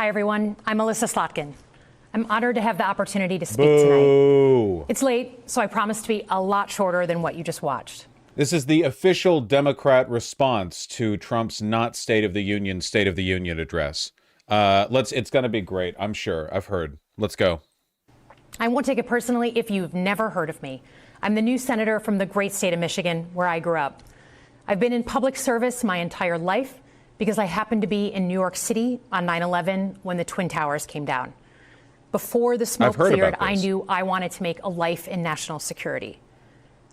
Hi, everyone. I'm Melissa Slotkin. I'm honored to have the opportunity to speak Boo. tonight. It's late, so I promise to be a lot shorter than what you just watched. This is the official Democrat response to Trump's not State of the Union address. It's going to be great, I'm sure. I've heard. Let's go. I won't take it personally if you've never heard of me. I'm the new senator from the great state of Michigan, where I grew up. I've been in public service my entire life because I happened to be in New York City on 9/11 when the Twin Towers came down. Before the smoke cleared, I knew I wanted to make a life in national security.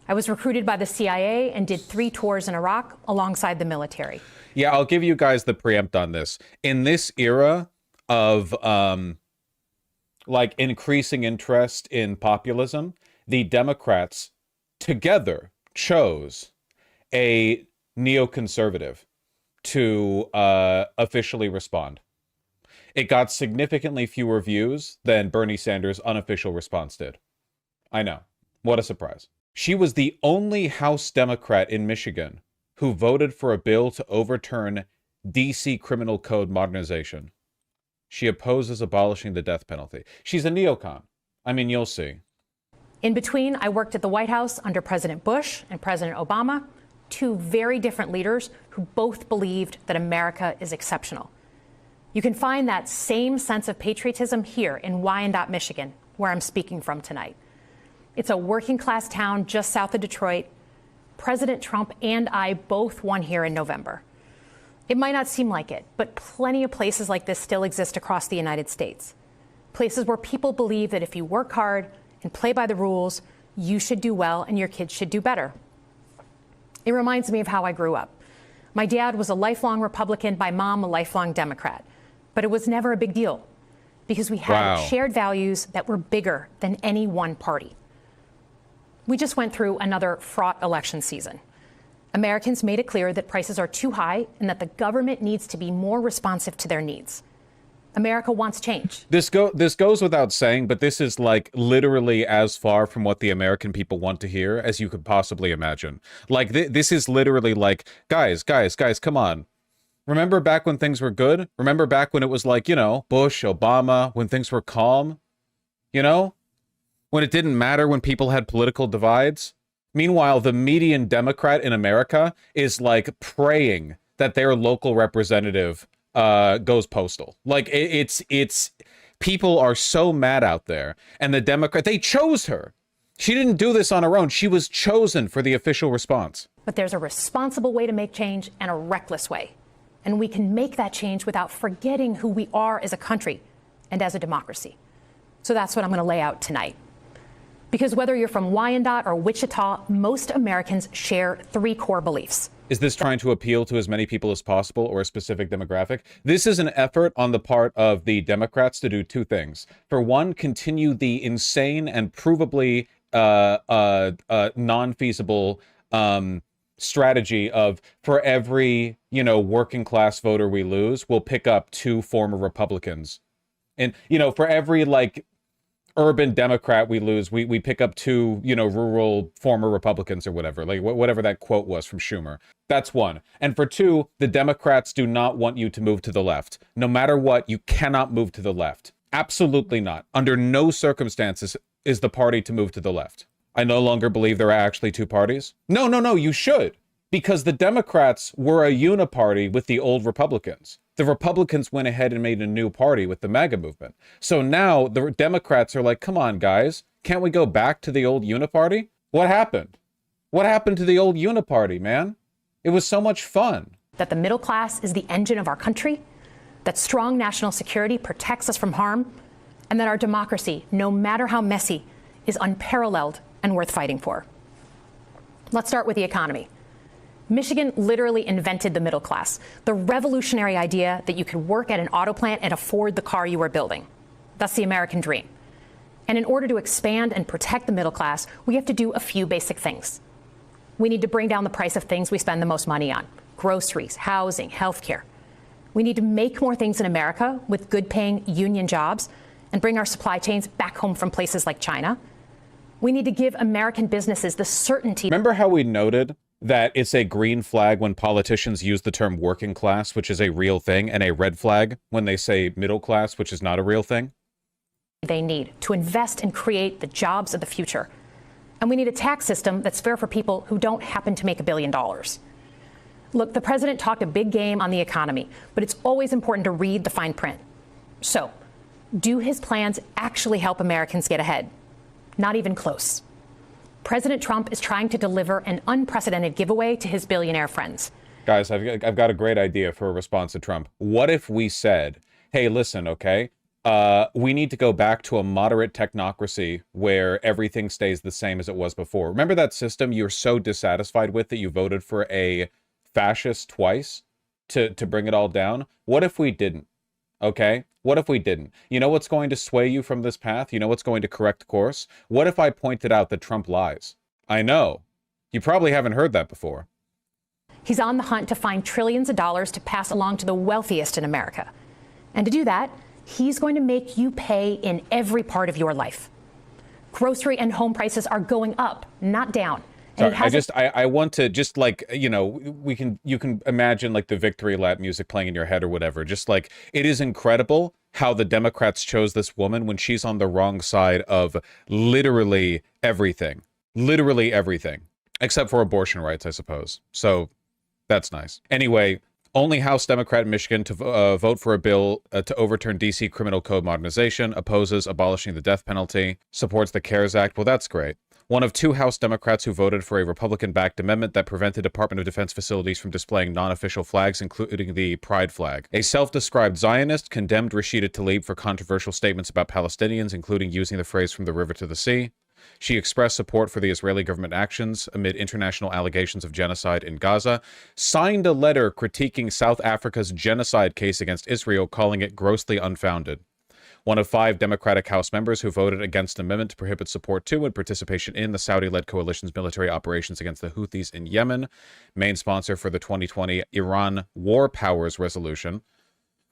I was recruited by the CIA and did 3 tours in Iraq alongside the military. Yeah, I'll give you guys the preempt on this. In this era of like increasing interest in populism, the Democrats together chose a neoconservative to officially respond. It got significantly fewer views than Bernie Sanders' unofficial response did. I know. What a surprise. She was the only House Democrat in Michigan who voted for a bill to overturn D.C. criminal code modernization. She opposes abolishing the death penalty. She's a neocon. I mean, you'll see. In between, I worked at the White House under President Bush and President Obama, 2 very different leaders who both believed that America is exceptional. You can find that same sense of patriotism here in Wyandotte, Michigan, where I'm speaking from tonight. It's a working-class town just south of Detroit. President Trump and I both won here in November. It might not seem like it, but plenty of places like this still exist across the United States. Places where people believe that if you work hard and play by the rules, you should do well and your kids should do better. It reminds me of how I grew up. My dad was a lifelong Republican, my mom a lifelong Democrat. But it was never a big deal because we had shared values that were bigger than any one party. We just went through another fraught election season. Americans made it clear that prices are too high and that the government needs to be more responsive to their needs. America wants change. This goes without saying, but this is like literally as far from what the American people want to hear as you could possibly imagine. Like this is literally like, guys, come on. Remember back when things were good? Remember back when it was like, you know, Bush, Obama, when things were calm? You know? When it didn't matter when people had political divides? Meanwhile, the median Democrat in America is like praying that their local representative goes postal. Like it's people are so mad out there. And the Democrat, they chose her. She didn't do this on her own. She was chosen for the official response. But there's a responsible way to make change and a reckless way. And we can make that change without forgetting who we are as a country and as a democracy. So that's what I'm going to lay out tonight. Because whether you're from Wyandotte or Wichita, most Americans share 3 core beliefs. Is this trying to appeal to as many people as possible or a specific demographic? This is an effort on the part of the Democrats to do 2 things. For one, continue the insane and provably non-feasible strategy of for every, you know, working class voter we lose, we'll pick up 2 former Republicans. And, you know, for every like urban Democrat we lose, we pick up 2, you know, rural former Republicans or whatever, like whatever that quote was from Schumer. That's 1. And for 2, the Democrats do not want you to move to the left. No matter what, you cannot move to the left. Absolutely not. Under no circumstances is the party to move to the left. I no longer believe there are actually 2 parties. No, you should. Because the Democrats were a uniparty with the old Republicans. The Republicans went ahead and made a new party with the MAGA movement. So now the Democrats are like, come on, guys. Can't we go back to the old uniparty? What happened? What happened to the old uniparty, man? It was so much fun. That the middle class is the engine of our country, that strong national security protects us from harm, and that our democracy, no matter how messy, is unparalleled and worth fighting for. Let's start with the economy. Michigan literally invented the middle class, the revolutionary idea that you could work at an auto plant and afford the car you were building. That's the American dream. And in order to expand and protect the middle class, we have to do a few basic things. We need to bring down the price of things we spend the most money on: groceries, housing, healthcare. We need to make more things in America with good-paying union jobs and bring our supply chains back home from places like China. We need to give American businesses the certainty. Remember how we noted that it's a green flag when politicians use the term working class, which is a real thing, and a red flag when they say middle class, which is not a real thing? They need to invest and create the jobs of the future. And we need a tax system that's fair for people who don't happen to make $1 billion. Look, the president talked a big game on the economy, but it's always important to read the fine print. So, do his plans actually help Americans get ahead? Not even close. President Trump is trying to deliver an unprecedented giveaway to his billionaire friends. Guys, I've got a great idea for a response to Trump. What if we said, hey, listen, okay, we need to go back to a moderate technocracy where everything stays the same as it was before. Remember that system you're so dissatisfied with that you voted for a fascist twice to bring it all down? What if we didn't? Okay? What if we didn't? You know what's going to sway you from this path? You know what's going to correct course? What if I pointed out that Trump lies? I know. You probably haven't heard that before. He's on the hunt to find trillions of dollars to pass along to the wealthiest in America. And to do that, he's going to make you pay in every part of your life. Grocery and home prices are going up, not down. Sorry, I want to just like, you know, you can imagine like the victory lap music playing in your head or whatever. Just like, it is incredible how the Democrats chose this woman when she's on the wrong side of literally everything, except for abortion rights, I suppose. So that's nice. Anyway, only House Democrat in Michigan to vote for a bill to overturn D.C. criminal code modernization, opposes abolishing the death penalty, supports the CARES Act. Well, that's great. One of 2 House Democrats who voted for a Republican-backed amendment that prevented Department of Defense facilities from displaying non-official flags, including the Pride flag. A self-described Zionist condemned Rashida Tlaib for controversial statements about Palestinians, including using the phrase "from the river to the sea." She expressed support for the Israeli government actions amid international allegations of genocide in Gaza, signed a letter critiquing South Africa's genocide case against Israel, calling it grossly unfounded. One of 5 Democratic House members who voted against an amendment to prohibit support to and participation in the Saudi-led coalition's military operations against the Houthis in Yemen, main sponsor for the 2020 Iran War Powers Resolution,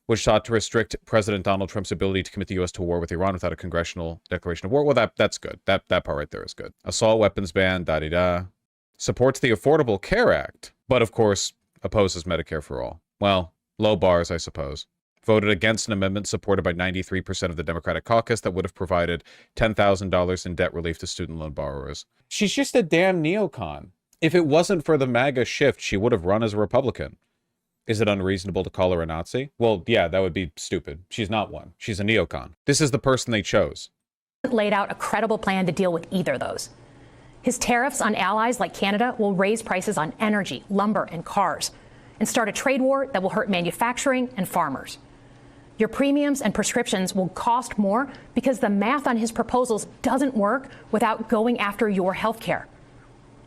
which sought to restrict President Donald Trump's ability to commit the U.S. to war with Iran without a congressional declaration of war. Well, that's good. That part right there is good. Assault weapons ban, da-di-da. Supports the Affordable Care Act, but of course opposes Medicare for all. Well, low bars, I suppose. Voted against an amendment supported by 93% of the Democratic caucus that would have provided $10,000 in debt relief to student loan borrowers. She's just a damn neocon. If it wasn't for the MAGA shift, she would have run as a Republican. Is it unreasonable to call her a Nazi? Well, yeah, that would be stupid. She's not one. She's a neocon. This is the person they chose. Laid out a credible plan to deal with either of those. His tariffs on allies like Canada will raise prices on energy, lumber, and cars, and start a trade war that will hurt manufacturing and farmers. Your premiums and prescriptions will cost more because the math on his proposals doesn't work without going after your health care.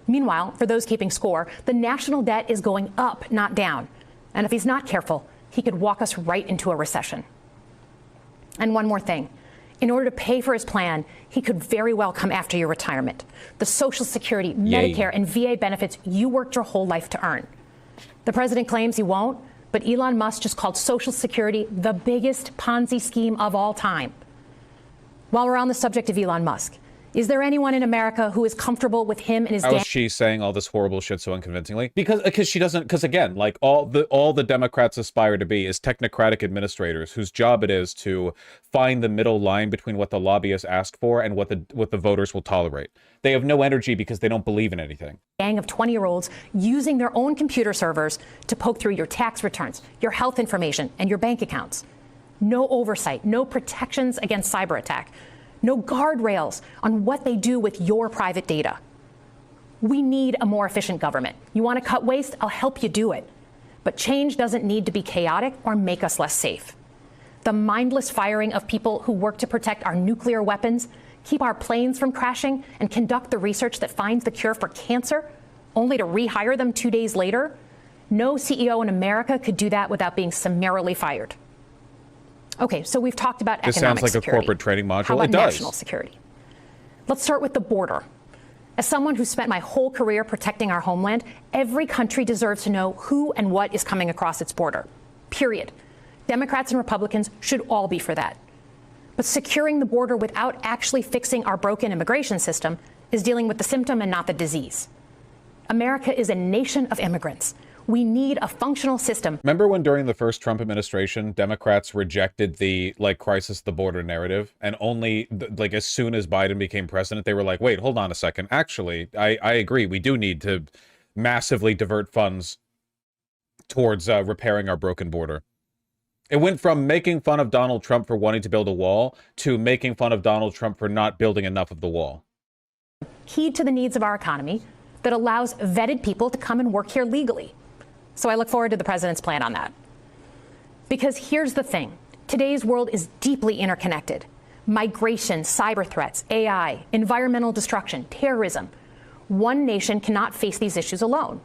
Meanwhile, for those keeping score, the national debt is going up, not down. And if he's not careful, he could walk us right into a recession. And one more thing. In order to pay for his plan, he could very well come after your retirement, the Social Security, Medicare, and VA benefits you worked your whole life to earn. The president claims he won't, but Elon Musk just called Social Security the biggest Ponzi scheme of all time. While we're on the subject of Elon Musk, is there anyone in America who is comfortable with him and his How is she saying all this horrible shit so unconvincingly? Because she doesn't, because again, like all the Democrats aspire to be is technocratic administrators whose job it is to find the middle line between what the lobbyists ask for and what the voters will tolerate. They have no energy because they don't believe in anything. Gang of 20-year-olds using their own computer servers to poke through your tax returns, your health information, and your bank accounts. No oversight, no protections against cyber attack. No guardrails on what they do with your private data. We need a more efficient government. You want to cut waste? I'll help you do it. But change doesn't need to be chaotic or make us less safe. The mindless firing of people who work to protect our nuclear weapons, keep our planes from crashing, and conduct the research that finds the cure for cancer, only to rehire them 2 days later? No CEO in America could do that without being summarily fired. Okay, so we've talked about economic security. This sounds like a corporate training module. How about it does. National security? Let's start with the border. As someone who spent my whole career protecting our homeland, every country deserves to know who and what is coming across its border. Period. Democrats and Republicans should all be for that. But securing the border without actually fixing our broken immigration system is dealing with the symptom and not the disease. America is a nation of immigrants. We need a functional system. Remember when during the first Trump administration, Democrats rejected the crisis at the border narrative, and only as soon as Biden became president, they were like, wait, hold on a second. Actually, I agree. We do need to massively divert funds towards repairing our broken border. It went from making fun of Donald Trump for wanting to build a wall to making fun of Donald Trump for not building enough of the wall. Keyed to the needs of our economy that allows vetted people to come and work here legally. So I look forward to the president's plan on that. Because here's the thing. Today's world is deeply interconnected. Migration, cyber threats, AI, environmental destruction, terrorism. One nation cannot face these issues alone.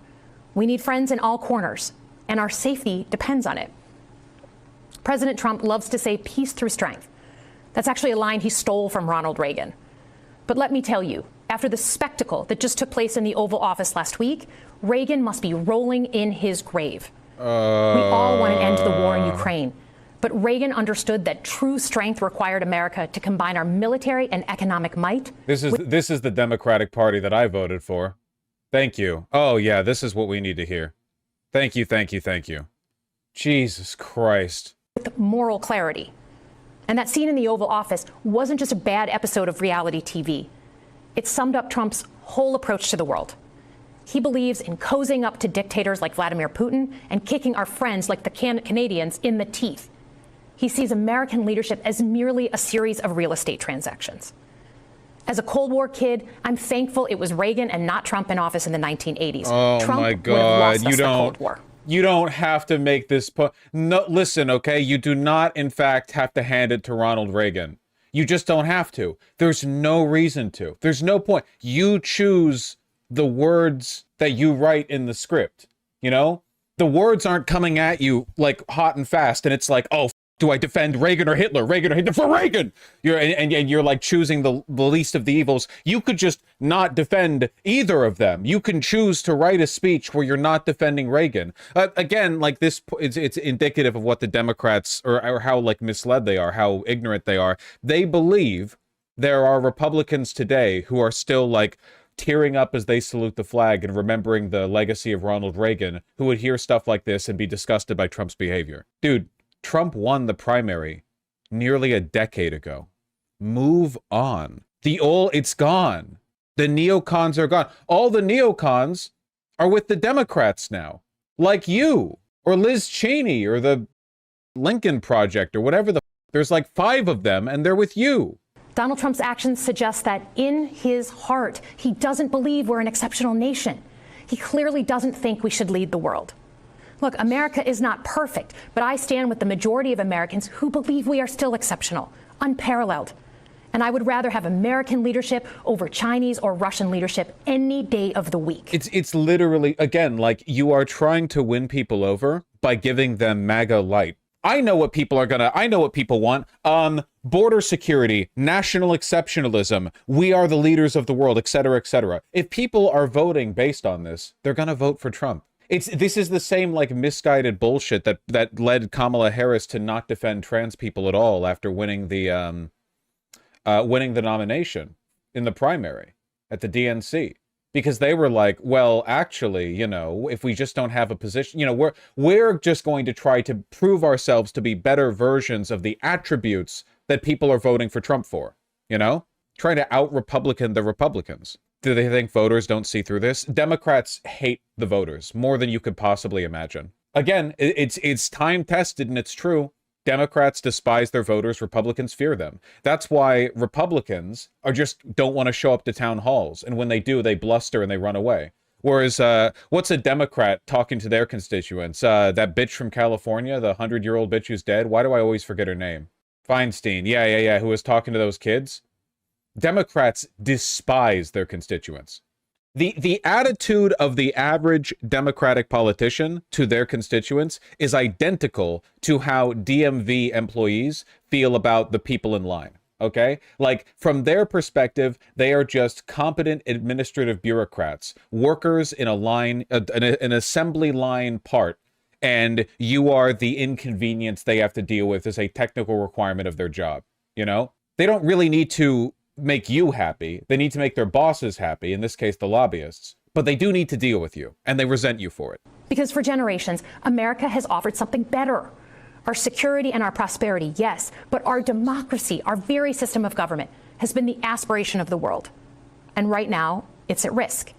We need friends in all corners, and our safety depends on it. President Trump loves to say peace through strength. That's actually a line he stole from Ronald Reagan. But let me tell you, after the spectacle that just took place in the Oval Office last week, Reagan must be rolling in his grave. We all want an end to the war in Ukraine. But Reagan understood that true strength required America to combine our military and economic might. This is the Democratic Party that I voted for. Thank you. Oh, yeah, this is what we need to hear. Thank you, thank you, thank you. Jesus Christ. With moral clarity. And that scene in the Oval Office wasn't just a bad episode of reality TV. It summed up Trump's whole approach to the world. He believes in cozying up to dictators like Vladimir Putin and kicking our friends like the Canadians in the teeth. He sees American leadership as merely a series of real estate transactions. As a Cold War kid, I'm thankful it was Reagan and not Trump in office in the 1980s. Oh Trump my would have lost God, us the Cold War. You don't have to make this point. No, listen, okay? You do not, in fact, have to hand it to Ronald Reagan. You just don't have to. There's no reason to. There's no point. You choose the words that you write in the script, you know? The words aren't coming at you like hot and fast, and it's like, oh, do I defend Reagan or Hitler? Reagan or Hitler? For Reagan! And you're like choosing the least of the evils. You could just not defend either of them. You can choose to write a speech where you're not defending Reagan. Again, like this, it's indicative of what the Democrats, or how like misled they are, how ignorant they are. They believe there are Republicans today who are still like tearing up as they salute the flag and remembering the legacy of Ronald Reagan, who would hear stuff like this and be disgusted by Trump's behavior. Dude, Trump won the primary nearly a decade ago. Move on. It's gone. The neocons are gone. All the neocons are with the Democrats now. Like you, or Liz Cheney, or the Lincoln Project, or whatever there's like 5 of them, and they're with you. Donald Trump's actions suggest that in his heart, he doesn't believe we're an exceptional nation. He clearly doesn't think we should lead the world. Look, America is not perfect, but I stand with the majority of Americans who believe we are still exceptional, unparalleled. And I would rather have American leadership over Chinese or Russian leadership any day of the week. It's literally, again, like you are trying to win people over by giving them MAGA light. I know what people want. Border security, national exceptionalism, we are the leaders of the world, etc., etc. If people are voting based on this, they're going to vote for Trump. This is the same like misguided bullshit that led Kamala Harris to not defend trans people at all after winning the nomination in the primary at the DNC, because they were like, well, actually, you know, if we just don't have a position, you know, we're just going to try to prove ourselves to be better versions of the attributes that people are voting for Trump for, you know, trying to out-Republican the Republicans. Do they think voters don't see through this? Democrats hate the voters more than you could possibly imagine. Again, it's time-tested and it's true. Democrats despise their voters. Republicans fear them. That's why Republicans don't want to show up to town halls. And when they do, they bluster and they run away. Whereas, what's a Democrat talking to their constituents? That bitch from California, the 100-year-old bitch who's dead. Why do I always forget her name? Feinstein. Yeah. Who was talking to those kids? Democrats despise their constituents. The attitude of the average Democratic politician to their constituents is identical to how DMV employees feel about the people in line, okay? Like, from their perspective, they are just competent administrative bureaucrats, workers in a line, an assembly line part, and you are the inconvenience they have to deal with as a technical requirement of their job, you know? They don't really need to make you happy. They need to make their bosses happy, in this case the lobbyists, But they do need to deal with you, and they resent you for it. Because for generations, America has offered something better. Our security and our prosperity, yes, but our democracy, our very system of government, has been the aspiration of the world. And right now, it's at risk.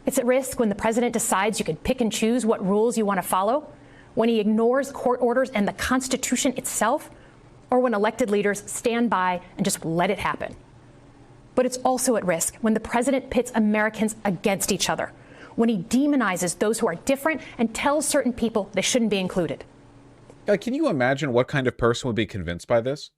It's at risk when the president decides you can pick and choose what rules you want to follow, when he ignores court orders and the Constitution itself, or when elected leaders stand by and just let it happen. But it's also at risk when the president pits Americans against each other, when he demonizes those who are different and tells certain people they shouldn't be included. Can you imagine what kind of person would be convinced by this?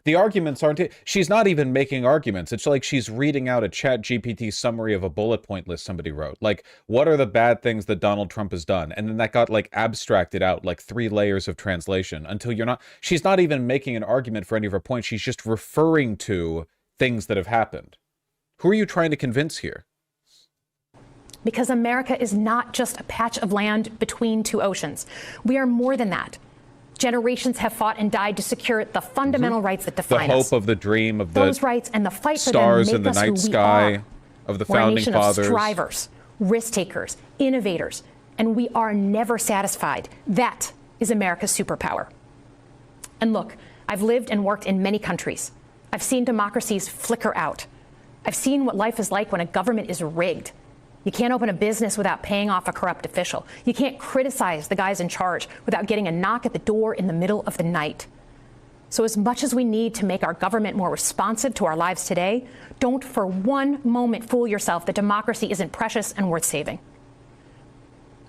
The arguments aren't... She's not even making arguments. It's like she's reading out a ChatGPT summary of a bullet point list somebody wrote. Like, what are the bad things that Donald Trump has done? And then that got, like, abstracted out, like 3 layers of translation until you're not... She's not even making an argument for any of her points. She's just referring to things that have happened. Who are you trying to convince here? Because America is not just a patch of land between 2 oceans. We are more than that. Generations have fought and died to secure the fundamental rights that define us. The hope of the dream of those rights and the fight for them stars make in the us night who we sky are. of the We're a founding nation fathers. Of strivers, risk takers, innovators, and we are never satisfied. That is America's superpower. And look, I've lived and worked in many countries. I've seen democracies flicker out. I've seen what life is like when a government is rigged. You can't open a business without paying off a corrupt official. You can't criticize the guys in charge without getting a knock at the door in the middle of the night. So as much as we need to make our government more responsive to our lives today, don't for one moment fool yourself that democracy isn't precious and worth saving.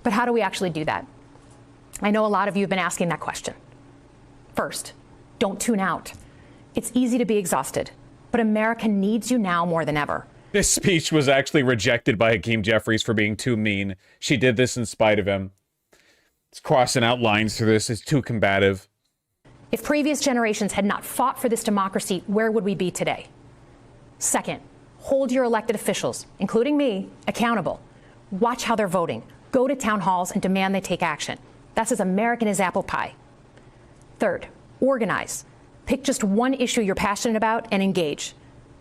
But how do we actually do that? I know a lot of you have been asking that question. First, don't tune out. It's easy to be exhausted, but America needs you now more than ever. This speech was actually rejected by Hakeem Jeffries for being too mean. She did this in spite of him. It's crossing out lines through this. It's too combative. If previous generations had not fought for this democracy, where would we be today? Second, hold your elected officials, including me, accountable. Watch how they're voting. Go to town halls and demand they take action. That's as American as apple pie. Third, organize. Pick just one issue you're passionate about and engage.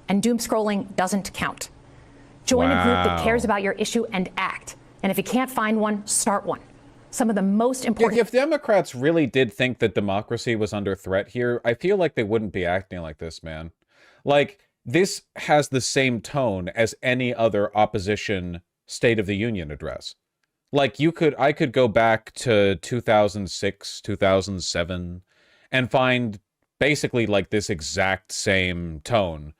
And doom scrolling doesn't count. Join a group that cares about your issue and act. And if you can't find one, start one. Some of the most important... If Democrats really did think that democracy was under threat here, I feel like they wouldn't be acting like this, man. Like, this has the same tone as any other opposition State of the Union address. Like, I could go back to 2006, 2007, and find basically like this exact same tone.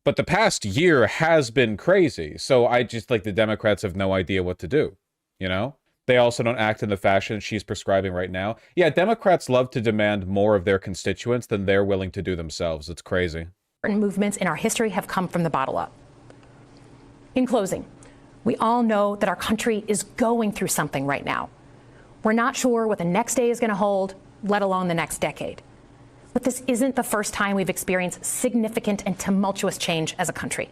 But the past year has been crazy, so I just like the Democrats have no idea what to do, you know? They also don't act in the fashion she's prescribing right now. Yeah, Democrats love to demand more of their constituents than they're willing to do themselves. It's crazy. Movements in our history have come from the bottom up. In closing, we all know that our country is going through something right now. We're not sure what the next day is going to hold, let alone the next decade. But this isn't the first time we've experienced significant and tumultuous change as a country.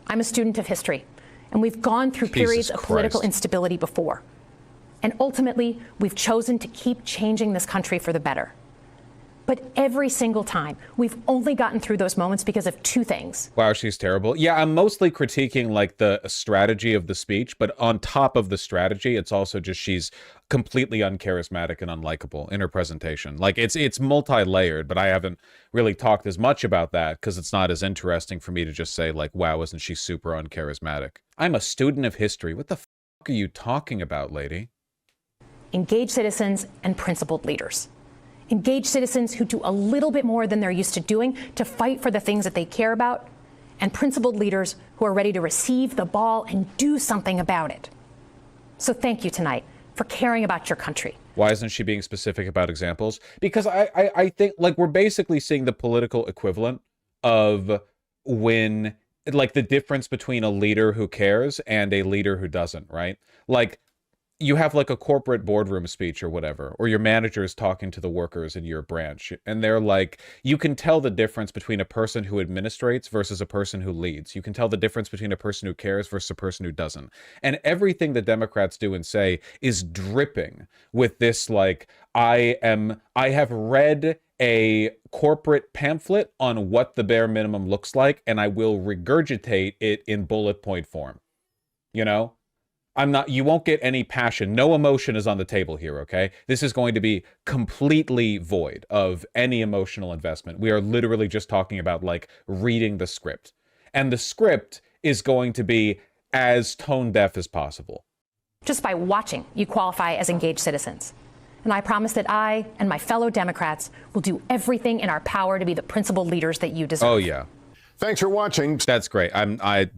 I'm a student of history, and we've gone through periods of political instability before. And ultimately, we've chosen to keep changing this country for the better. But every single time, we've only gotten through those moments because of 2 things. Wow, she's terrible. Yeah, I'm mostly critiquing like the strategy of the speech, but on top of the strategy, it's also just she's completely uncharismatic and unlikable in her presentation. Like it's multi-layered, but I haven't really talked as much about that because it's not as interesting for me to just say like, wow, isn't she super uncharismatic? I'm a student of history. What the f*** are you talking about, lady? Engage citizens and principled leaders. Engage citizens who do a little bit more than they're used to doing to fight for the things that they care about, and principled leaders who are ready to receive the ball and do something about it. So thank you tonight for caring about your country. Why isn't she being specific about examples? Because I think like we're basically seeing the political equivalent of when like the difference between a leader who cares and a leader who doesn't, right? Like you have like a corporate boardroom speech or whatever, or your manager is talking to the workers in your branch, and they're like, you can tell the difference between a person who administrates versus a person who leads. You can tell the difference between a person who cares versus a person who doesn't. And everything the Democrats do and say is dripping with this, like, I have read a corporate pamphlet on what the bare minimum looks like, and I will regurgitate it in bullet point form. you know? You won't get any passion. No emotion is on the table here, okay? This is going to be completely void of any emotional investment. We are literally just talking about, like, reading the script. And the script is going to be as tone deaf as possible. Just by watching, you qualify as engaged citizens. And I promise that I and my fellow Democrats will do everything in our power to be the principled leaders that you deserve. Oh, yeah. Thanks for watching. That's great.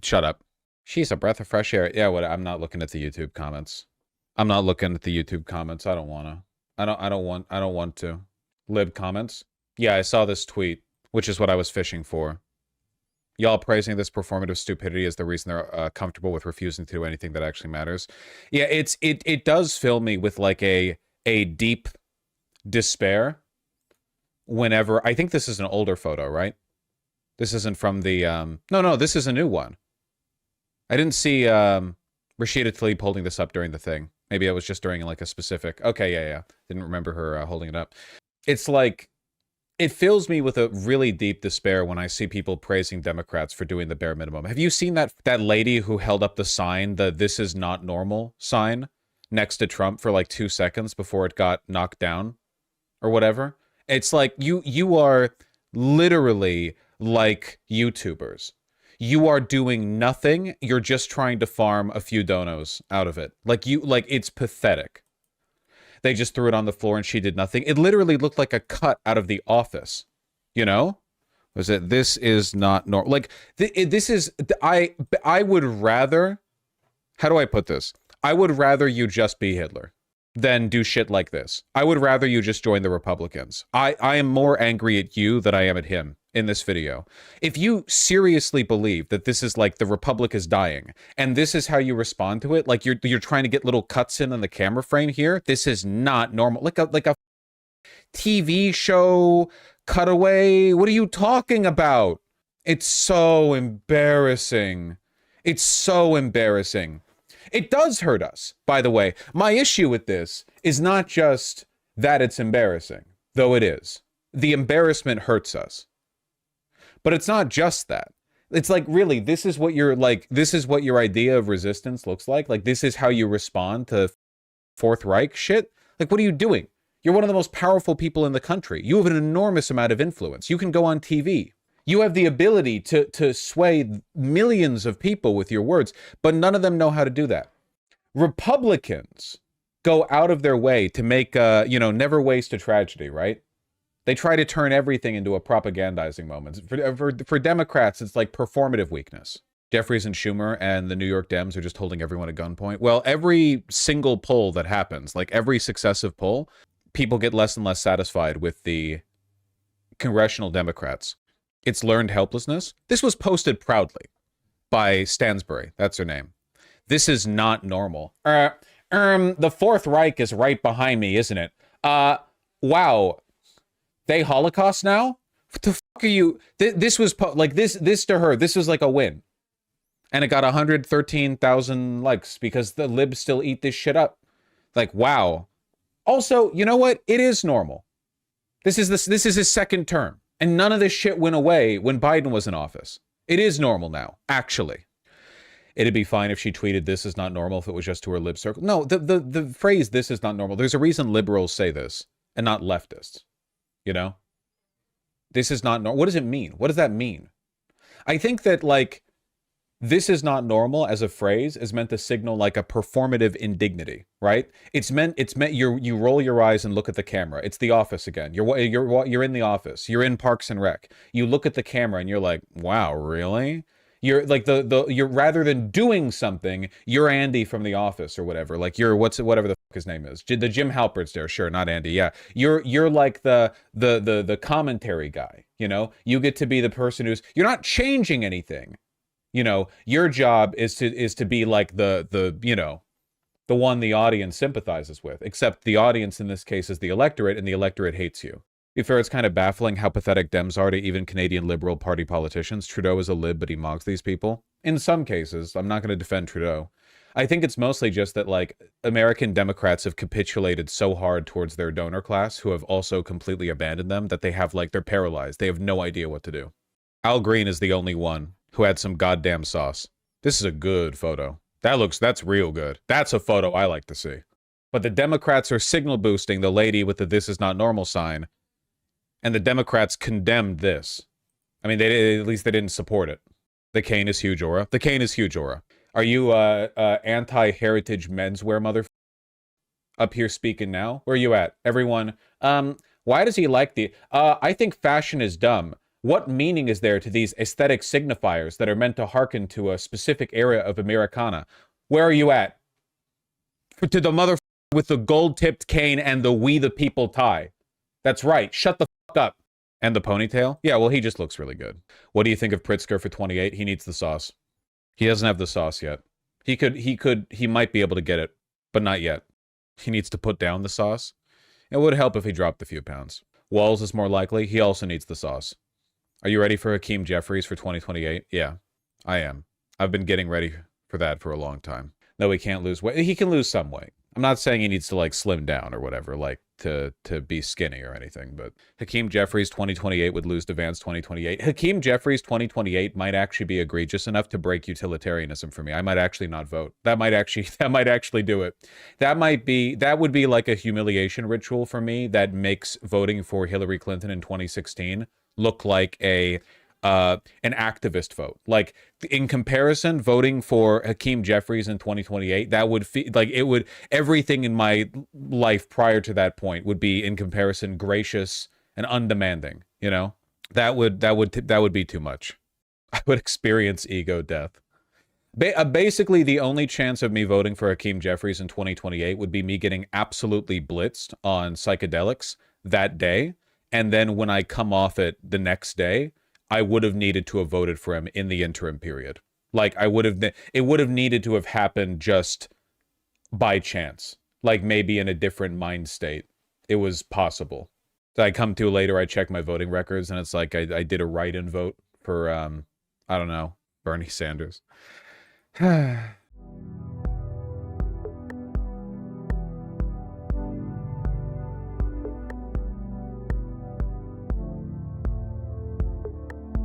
Shut up. She's a breath of fresh air. Yeah, what? I'm not looking at the YouTube comments. I'm not looking at the YouTube comments. I don't wanna. I don't want to. Lib comments. Yeah, I saw this tweet, which is what I was fishing for. Y'all praising this performative stupidity is the reason they're comfortable with refusing to do anything that actually matters. Yeah, it does fill me with like a deep despair whenever I think this is an older photo, right? This isn't from the no, this is a new one. I didn't see Rashida Tlaib holding this up during the thing. Maybe it was just during like a specific... Okay, yeah. Didn't remember her holding it up. It's like... It fills me with a really deep despair when I see people praising Democrats for doing the bare minimum. Have you seen that lady who held up the sign, the "This is not normal" sign, next to Trump for like 2 seconds before it got knocked down? Or whatever? It's like, you are literally like YouTubers. You are doing nothing. You're just trying to farm a few donos out of it. Like, it's pathetic. They just threw it on the floor and she did nothing. It literally looked like a cut out of The Office. You know? Was it, this is not normal? Like, this is, I would rather, how do I put this? I would rather you just be Hitler than do shit like this. I would rather you just join the Republicans. I am more angry at you than I am at him in this video. If you seriously believe that this is like the Republic is dying and this is how you respond to it, like you're trying to get little cuts in on the camera frame here, this is not normal. Like a TV show cutaway. What are you talking about? It's so embarrassing. It's so embarrassing. It does hurt us, by the way. My issue with this is not just that it's embarrassing, though it is. The embarrassment hurts us. But it's not just that. It's like, really, this is what your idea of resistance looks like? Like, this is how you respond to Fourth Reich shit? Like, what are you doing? You're one of the most powerful people in the country. You have an enormous amount of influence. You can go on TV. You have the ability to sway millions of people with your words, but none of them know how to do that. Republicans go out of their way to make, never waste a tragedy, right? They try to turn everything into a propagandizing moment. For Democrats, it's like performative weakness. Jeffries and Schumer and the New York Dems are just holding everyone at gunpoint. Well, every single poll that happens, like every successive poll, people get less and less satisfied with the congressional Democrats. It's learned helplessness. This was posted proudly by Stansbury. That's her name. This is not normal. The Fourth Reich is right behind me, isn't it? Wow. They Holocaust now? What the fuck are you? This was this to her. This was like a win. And it got 113,000 likes because the libs still eat this shit up. Like, wow. Also, you know what? It is normal. This is his second term. And none of this shit went away when Biden was in office. It is normal now, actually. It'd be fine if she tweeted "this is not normal" if it was just to her lib circle. No, the phrase "this is not normal," there's a reason liberals say this and not leftists. You know? This is not normal. What does it mean? What does that mean? I think that, like, "this is not normal" as a phrase is meant to signal like a performative indignity, right? It's meant you roll your eyes and look at the camera. It's The Office again. You're in the office. You're in Parks and Rec. You look at the camera and you're like, "Wow, really?" You're like you're rather than doing something, you're Andy from The Office or whatever. Like you're whatever the fuck his name is. The Jim Halpert's there, sure, not Andy. Yeah, you're like the commentary guy. You know, you get to be the person you're not changing anything. You know, your job is to be like the one the audience sympathizes with. Except the audience in this case is the electorate, and the electorate hates you. To be fair, it's kind of baffling how pathetic Dems are to even Canadian Liberal Party politicians. Trudeau is a lib, but he mocks these people. In some cases, I'm not going to defend Trudeau. I think it's mostly just that, like, American Democrats have capitulated so hard towards their donor class, who have also completely abandoned them, that they have, like, they're paralyzed. They have no idea what to do. Al Green is the only one who had some goddamn sauce. This is a good photo. That's real good. That's a photo I like to see. But the Democrats are signal boosting the lady with the "this is not normal" sign, and the Democrats condemned this. I mean, at least they didn't support it. The cane is huge aura. The cane is huge aura. Are you anti-heritage menswear mother up here speaking now? Where are you at? Everyone, why does he like the... I think fashion is dumb. What meaning is there to these aesthetic signifiers that are meant to hearken to a specific era of Americana? Where are you at? To the mother with the gold-tipped cane and the "We the People" tie. That's right. Shut the fuck up. And the ponytail? Yeah, well, he just looks really good. What do you think of Pritzker for 28? He needs the sauce. He doesn't have the sauce yet. He might be able to get it, but not yet. He needs to put down the sauce. It would help if he dropped a few pounds. Walls is more likely. He also needs the sauce. Are you ready for Hakeem Jeffries for 2028? Yeah, I am. I've been getting ready for that for a long time. No, he can't lose weight. He can lose some weight. I'm not saying he needs to, like, slim down or whatever, like, to be skinny or anything, but Hakeem Jeffries 2028 would lose to Vance 2028. Hakeem Jeffries 2028 might actually be egregious enough to break utilitarianism for me. I might actually not vote. That might actually do it. That would be like a humiliation ritual for me that makes voting for Hillary Clinton in 2016 look like an activist vote. Like, in comparison, voting for Hakeem Jeffries in 2028, that would feel like it would, everything in my life prior to that point would be, in comparison, gracious and undemanding, you know? That would be too much. I would experience ego death. Basically, the only chance of me voting for Hakeem Jeffries in 2028 would be me getting absolutely blitzed on psychedelics that day, and then when I come off it the next day, I would have needed to have voted for him in the interim period. Like, it would have needed to have happened just by chance. Like, maybe in a different mind state, it was possible. So I come to later, I check my voting records, and it's like I did a write-in vote for, I don't know, Bernie Sanders.